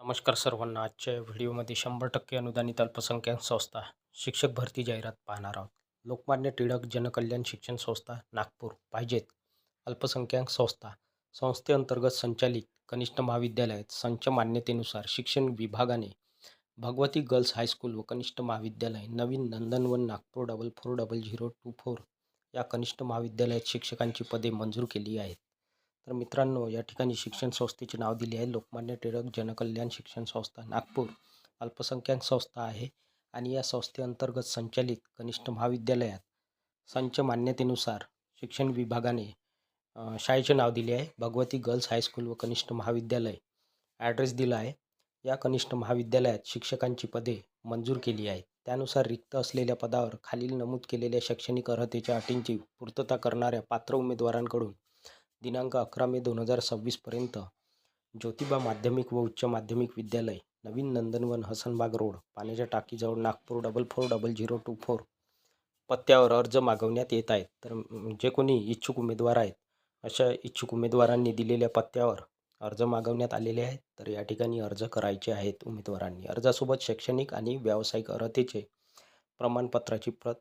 नमस्कार सर्वांना. आजच्या व्हिडिओमध्ये 100% अनुदानित अल्पसंख्याक संस्था शिक्षक भरती जाहिरात पाहणार आहोत. लोकमान्य टिळक जनकल्याण शिक्षण संस्था नागपूर पाहिजेत अल्पसंख्याक संस्था. संस्थेअंतर्गत संचालित कनिष्ठ महाविद्यालयात संच मान्यतेनुसार शिक्षण विभागाने भगवती गर्ल्स हायस्कूल व कनिष्ठ महाविद्यालय नवीन नंदनवन नागपूर 440024 या कनिष्ठ महाविद्यालयात शिक्षकांची पदे मंजूर केली आहेत. तर मित्रांनो, या ठिकाणी शिक्षण संस्थेचे नाव दिले आहे लोकमान्य टिळक जनकल्याण शिक्षण संस्था नागपूर अल्पसंख्याक संस्था आहे. आणि या संस्थेअंतर्गत संचालित कनिष्ठ महाविद्यालयात संच मान्यतेनुसार शिक्षण विभागाने शाळेचे नाव दिले आहे भगवती गर्ल्स हायस्कूल व कनिष्ठ महाविद्यालय. ॲड्रेस दिला आहे. या कनिष्ठ महाविद्यालयात शिक्षकांची पदे मंजूर केली आहेत. त्यानुसार रिक्त असलेल्या पदावर खालील नमूद केलेल्या शैक्षणिक अर्हतेच्या अटींची पूर्तता करणाऱ्या पात्र उमेदवारांकडून दिनांक 11 मे 2026 पर्यंत ज्योतिबा माध्यमिक व उच्च माध्यमिक विद्यालय नवीन नंदनवन हसनबाग रोड पाण्याच्या टाकीजवळ नागपूर 440024 पत्त्यावर अर्ज मागवण्यात येत आहेत. तर जे कोणी इच्छुक उमेदवार आहेत अशा इच्छुक उमेदवारांनी दिलेल्या पत्त्यावर अर्ज मागवण्यात आलेले आहेत. तर या ठिकाणी अर्ज करायचे आहेत उमेदवारांनी. अर्जासोबत शैक्षणिक आणि व्यावसायिक अर्हतेचे प्रमाणपत्राची प्रत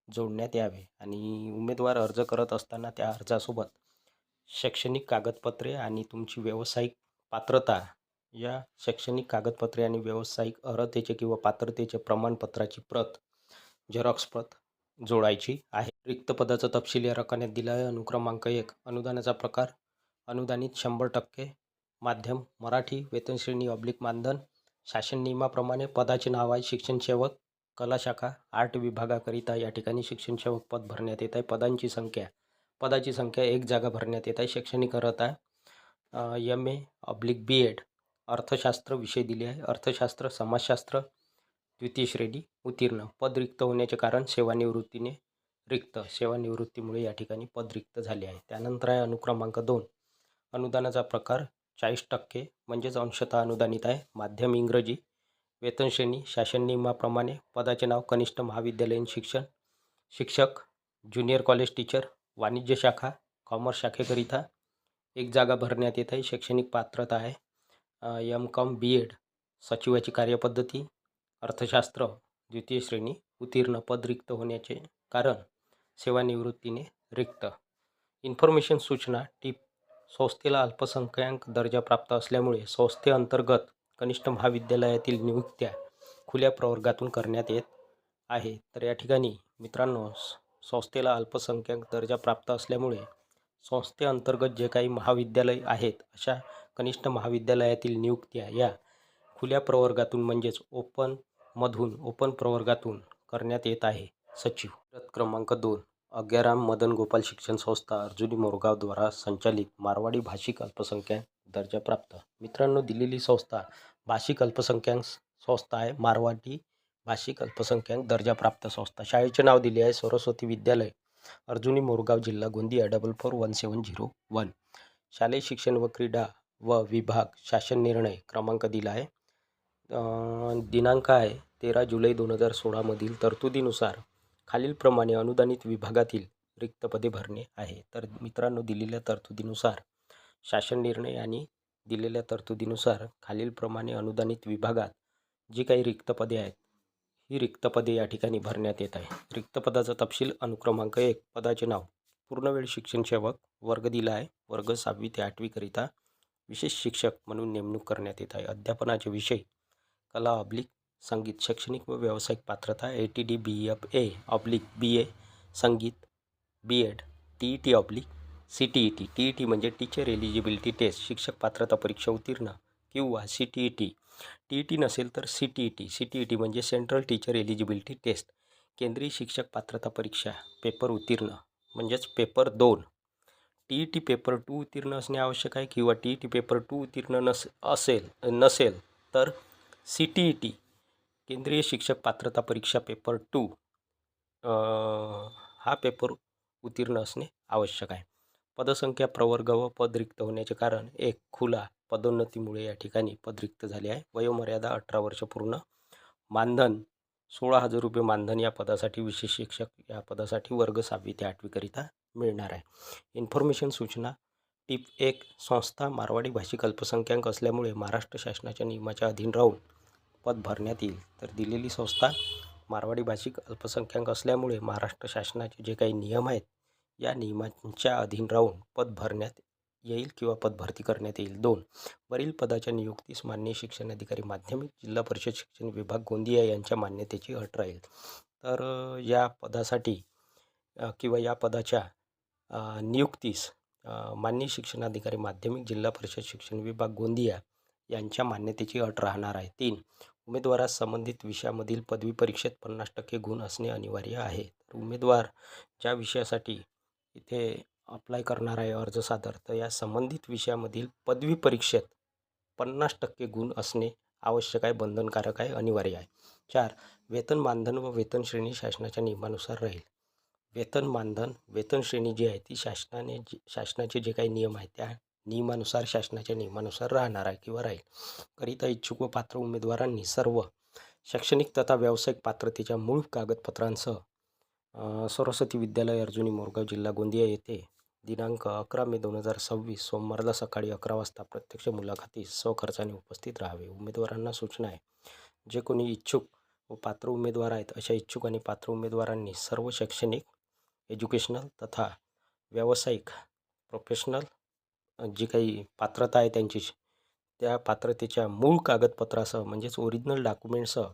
जोडण्यात यावे. आणि उमेदवार अर्ज करत असताना त्या अर्जासोबत शैक्षणिक कागदपत्रे आणि तुमची व्यावसायिक पात्रता या शैक्षणिक कागदपत्रे आणि व्यावसायिक अर्हतेचे किंवा पात्रतेचे प्रमाणपत्राची प्रत झेरॉक्स प्रत जोडायची आहे. रिक्त पदाचा तपशील या रकान्यात दिला आहे. अनुक्रमांक 1. अनुदानाचा प्रकार अनुदानित 100% माध्यम मराठी वेतनश्रेणी मानधन शासन नियमाप्रमाणे पदाचे नाव आहे शिक्षण सेवक कला शाखा आर्ट विभागाकरिता या ठिकाणी शिक्षण सेवक पद भरण्यात येत आहे. पदाची संख्या 1 जागा भरण्यात येत आहे. शैक्षणिक अर्हता MA/B.Ed अर्थशास्त्र विषय दिले आहे. अर्थशास्त्र समाजशास्त्र द्वितीय श्रेणी उत्तीर्ण. पद रिक्त होण्याचे कारण सेवानिवृत्तीने रिक्त. सेवानिवृत्तीमुळे या ठिकाणी पद रिक्त झाले आहे. त्यानंतर आहे अनुक्रमांक 2. अनुदानाचा प्रकार 40% म्हणजेच अंशतः अनुदानित आहे. माध्यम इंग्रजी वेतनश्रेणी शासन नियमाप्रमाणे पदाचे नाव कनिष्ठ महाविद्यालयीन शिक्षक ज्युनियर कॉलेज टीचर वाणिज्य शाखा कॉमर्स शाखेकरिता 1 जागा भरण्यात येत आहे. शैक्षणिक पात्रता आहे M.Com/B.Ed सचिवाची कार्यपद्धती अर्थशास्त्र द्वितीय श्रेणी उत्तीर्ण. पद रिक्त होण्याचे कारण सेवानिवृत्तीने रिक्त. इन्फॉर्मेशन सूचना टिप संस्थेला अल्पसंख्याक दर्जा प्राप्त असल्यामुळे संस्थेअंतर्गत कनिष्ठ महाविद्यालयातील नियुक्त्या खुल्या प्रवर्गातून करण्यात येत आहे. तर या ठिकाणी मित्रांनो, संस्थेला अल्पसंख्याक दर्जा प्राप्त असल्यामुळे संस्थेअंतर्गत जे काही महाविद्यालय आहेत अशा कनिष्ठ महाविद्यालयातील नियुक्त्या या खुल्या प्रवर्गातून म्हणजेच ओपन प्रवर्गातून करण्यात येत आहे. सचिव. क्रमांक 2. अग्याराम मदन गोपाल शिक्षण संस्था अर्जुनी मोरगाव द्वारा संचालित मारवाडी भाषिक अल्पसंख्याक दर्जा प्राप्त. मित्रांनो, दिलेली संस्था भाषिक अल्पसंख्याक संस्था आहे. मारवाडी भाषिक अल्पसंख्याक दर्जा प्राप्त संस्था. शाळेचे नाव दिले आहे सरस्वती विद्यालय अर्जुनी मोरगाव जिल्हा गोंदिया 441701. शालेय शिक्षण व क्रीडा व विभाग शासन निर्णय क्रमांक दिला आहे. दिनांक आहे 13 जुलै 2016 मधील तरतुदीनुसार खालीलप्रमाणे अनुदानित विभागातील रिक्त पदे भरणे आहे. तर मित्रांनो, दिलेल्या तरतुदीनुसार शासन निर्णय आणि दिलेल्या तरतुदीनुसार खालीलप्रमाणे अनुदानित विभागात जी काही रिक्त पदे आहेत ही रिक्त पदे या ठिकाणी भरण्यात येत आहे. रिक्त पदाचा तपशील अनुक्रमांक 1. पदाचे नाव पूर्णवेळ शिक्षण सेवक वर्ग दिला आहे. वर्ग 6वी ते 8वी करिता विशेष शिक्षक म्हणून नेमणूक करण्यात येत आहे. अध्यापनाचे विषय कला/ संगीत. शैक्षणिक व व्यावसायिक पात्रता ATD BFA/BA संगीत B.Ed TET/CTET. TET म्हणजे टीचर एलिजिबिलिटी टेस्ट शिक्षक पात्रता परीक्षा उत्तीर्ण किंवा CTET. TET नसेल तर CTET म्हणजे सेंट्रल टीचर एलिजिबिलिटी टेस्ट केंद्रीय शिक्षक पात्रता परीक्षा पेपर उत्तीर्ण म्हणजेच पेपर 2. TET पेपर 2 उत्तीर्ण असणे आवश्यक आहे किंवा TET पेपर 2 उत्तीर्ण नसेल तर CTET केंद्रीय शिक्षक पात्रता परीक्षा पेपर 2 हा पेपर उत्तीर्ण असणे आवश्यक आहे. पदसंख्या प्रवर्ग व पद रिक्त होण्याचे कारण 1. खुला पदोन्नतीमुळे या ठिकाणी पद रिक्त झाले आहे. वयोमर्यादा 18 वर्ष पूर्ण. मानधन 16,000 रुपये मानधन या पदासाठी विशेष शिक्षक या पदासाठी वर्ग 6वी ते 8वी करिता मिळणार आहे. इन्फॉर्मेशन सूचना टिप 1. संस्था मारवाडी भाषिक अल्पसंख्याक असल्यामुळे महाराष्ट्र शासनाच्या नियमाच्या अधीन राहून पद भरण्यात येईल. तर दिलेली संस्था मारवाडी भाषिक अल्पसंख्याक असल्यामुळे महाराष्ट्र शासनाचे जे काही नियम आहेत या नियमांच्या अधीन राहून पद भरण्यात येईल किंवा पदभरती करण्यात येईल. 2. वरील पदाच्या नियुक्तीस माननीय शिक्षणाधिकारी माध्यमिक जिल्हा परिषद शिक्षण विभाग गोंदिया यांच्या मान्यतेची अट राहील. तर या पदासाठी किंवा या पदाच्या नियुक्तीस माननीय शिक्षणाधिकारी माध्यमिक जिल्हा परिषद शिक्षण विभाग गोंदिया यांच्या मान्यतेची अट राहणार आहे. 3. उमेदवारास संबंधित विषयामधील पदवी परीक्षेत 50% गुण असणे अनिवार्य आहे. तर उमेदवार ज्या विषयासाठी इथे अप्लाय करणार आहे अर्ज सादर, तर या संबंधित विषयामधील पदवी परीक्षेत 50% गुण असणे आवश्यक आहे, बंधनकारक आहे, अनिवार्य आहे. 4. वेतन मानधन व वेतन श्रेणी शासनाच्या नियमानुसार राहील. वेतन मानधन वेतन श्रेणी जी आहे ती शासनाचे जे काही नियम आहेत त्या नियमानुसार शासनाच्या नियमानुसार राहणार आहे किंवा राहील. करिता इच्छुक व पात्र उमेदवारांनी सर्व शैक्षणिक तथा व्यावसायिक पात्रतेच्या मूळ कागदपत्रांसह सरस्वती विद्यालय अर्जुनी मोरगाव जिल्हा गोंदिया येथे दिनांक 11 मे 2026 सोमवारला सकाळी 11 वाजता प्रत्यक्ष मुलाखतीस स्वखर्चाने उपस्थित राहावे. उमेदवारांना सूचना आहे, जे कोणी इच्छुक व पात्र उमेदवार आहेत अशा इच्छुक आणि पात्र उमेदवारांनी सर्व शैक्षणिक, एज्युकेशनल तथा व्यावसायिक प्रोफेशनल जी काही पात्रता आहे त्यांची त्या पात्रतेच्या मूळ कागदपत्रासह म्हणजेच ओरिजिनल डॉक्युमेंटसह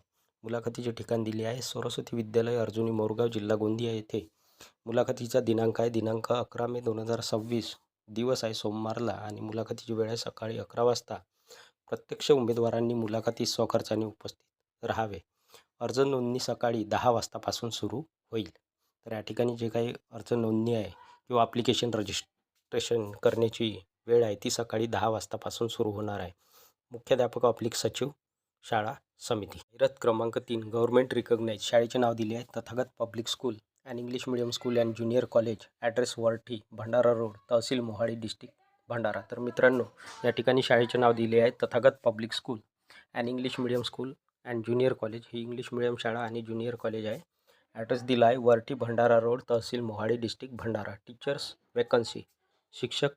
मुलाखतीचे ठिकाण दिले आहे. सरस्वती विद्यालय अर्जुनी मोरगाव जिल्हा गोंदिया येथे मुलाखतीचा दिनांक आहे दिनांक 11 मे 2026 दिवस आहे सोमवारला आणि मुलाखतीची वेळ आहे सकाळी 11 वाजता. प्रत्यक्ष उमेदवारांनी मुलाखतीस स्वखर्चाने उपस्थित राहावे. अर्ज नोंदणी सकाळी 10 वाजतापासून सुरू होईल. तर या ठिकाणी जे काही अर्ज नोंदणी आहे किंवा ॲप्लिकेशन रजिस्ट्रेशन करण्याची वेळ आहे ती सकाळी 10 वाजतापासून सुरू होणार आहे. मुख्याध्यापक / सचिव शाळा समिती. जाहिरात क्रमांक 3. गव्हर्नमेंट रिकॉग्नाइज शाळेचे नाव दिले आहे Tathagat public school and English medium school and junior college. Address Varathi Bhandara road, tehsil Mohadi, district Bhandara. तर मित्रांनो, या ठिकाणी शाळेचे नाव दिले आहे Tathagat public school and English medium school and junior college. ही इंग्लिश मीडियम शाळा आणि ज्युनियर कॉलेज आहे. ॲड्रेस दिला आहे Varathi Bhandara road, tehsil Mohadi, district Bhandara. Teachers vacancy शिक्षक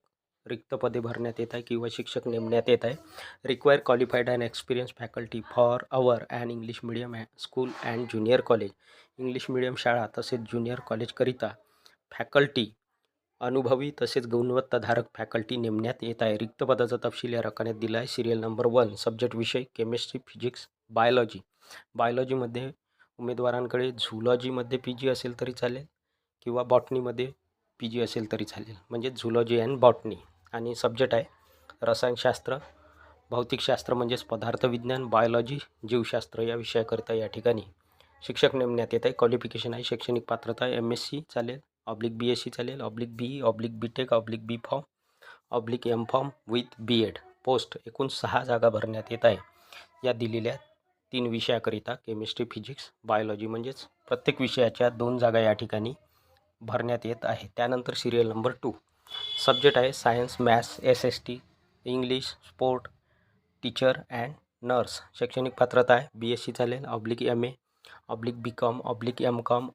रिक्त पदे भरण्यात येत आहे किंवा शिक्षक नेमण्यात येत आहे. Require qualified and experience faculty for our and English medium school and junior college. English medium शाळा तसेच ज्युनियर कॉलेजकरिता फॅकल्टी अनुभवी तसेच गुणवत्ताधारक फॅकल्टी नेमण्यात येत आहे. रिक्त पदाचा तपशील या रकान्यात दिला आहे. Serial number 1. सब्जेक्ट विषय केमिस्ट्री, फिजिक्स, बायोलॉजी. बायोलॉजीमध्ये उमेदवारांकडे झुलॉजीमध्ये PG असेल तरी चालेल किंवा बॉटनीमध्ये PG असेल तरी चालेल, म्हणजे झुलॉजी अँड बॉटनी. आणि सब्जेक्ट आहे रसायनशास्त्र, भौतिकशास्त्र म्हणजेच पदार्थविज्ञान, बायोलॉजी, जीवशास्त्र या विषयाकरिता या ठिकाणी शिक्षक नेमण्यात येत आहे. क्वालिफिकेशन आहे शैक्षणिक पात्रता MSc चालेल, /BSc चालेल, /BE, /BTech, /B.Pharm, /M.Pharm with B.Ed. Post एकूण 6 जागा भरण्यात येत आहे. या दिलेल्या 3 विषयाकरिता केमिस्ट्री, फिजिक्स, बायोलॉजी म्हणजेच प्रत्येक विषयाच्या 2 जागा या ठिकाणी भरण्यात येत आहे. त्यानंतर सिरियल नंबर 2. सब्जेक्ट आहे science, maths, SST, English, sport, teacher and nurse. शैक्षणिक पात्रता आहे BSc चालेल, /MA, /BCom, /M.Com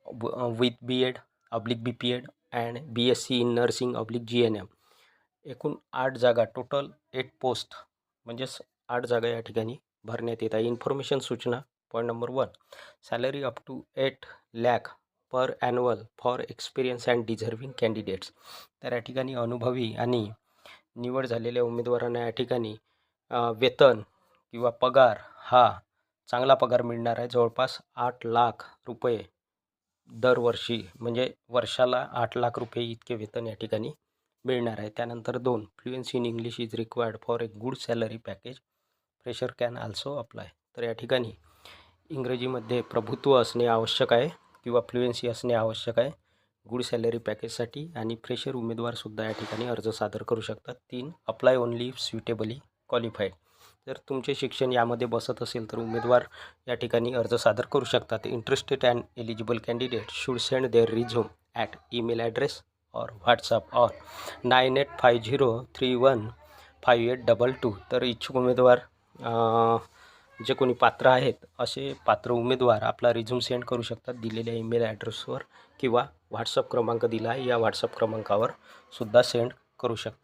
with B.Ed, /BPed and BSc in nursing, /GNM. एकूण 8 जागा, टोटल 8 पोस्ट म्हणजेच 8 जागा या ठिकाणी भरण्यात येत आहे. इन्फॉर्मेशन सूचना point number 1. Salary up to 8 lakh per annual for experience and deserving candidates. तर या ठिकाणी अनुभवी आणि निवड झालेल्या उमेदवारांना या ठिकाणी वेतन किंवा पगार हा चांगला पगार मिळणार आहे. जवळपास 8 लाख रुपये दरवर्षी, म्हणजे वर्षाला 8 लाख रुपये इतके वेतन या ठिकाणी मिळणार आहे. त्यानंतर 2. Fluency in English is required for a good salary package. Fresher can also apply. तर या ठिकाणी इंग्रजीमध्ये प्रभुत्व असणे आवश्यक आहे किंवा फ्लुएन्सी असणे आवश्यक आहे गुड सॅलरी पॅकेजसाठी. आणि फ्रेशर उमेदवारसुद्धा या ठिकाणी अर्ज सादर करू शकतात. 3. Apply only if suitably qualified. जर तुमचे शिक्षण यामध्ये बसत असेल तर उमेदवार या ठिकाणी अर्ज सादर करू शकतात. Interested and eligible candidate should send their resume at email address और व्हॉट्सअप ऑन 9850315822. तर इच्छुक उमेदवार जे कोणी पात्र आहेत असे पात्र उमेदवार आपला रिझ्यूम सेंड करू शकतात दिलेल्या ईमेल ॲड्रेसवर किंवा व्हॉट्सअप क्रमांक दिला आहे या व्हॉट्सअप क्रमांकावर सुद्धा सेंड करू शकतात.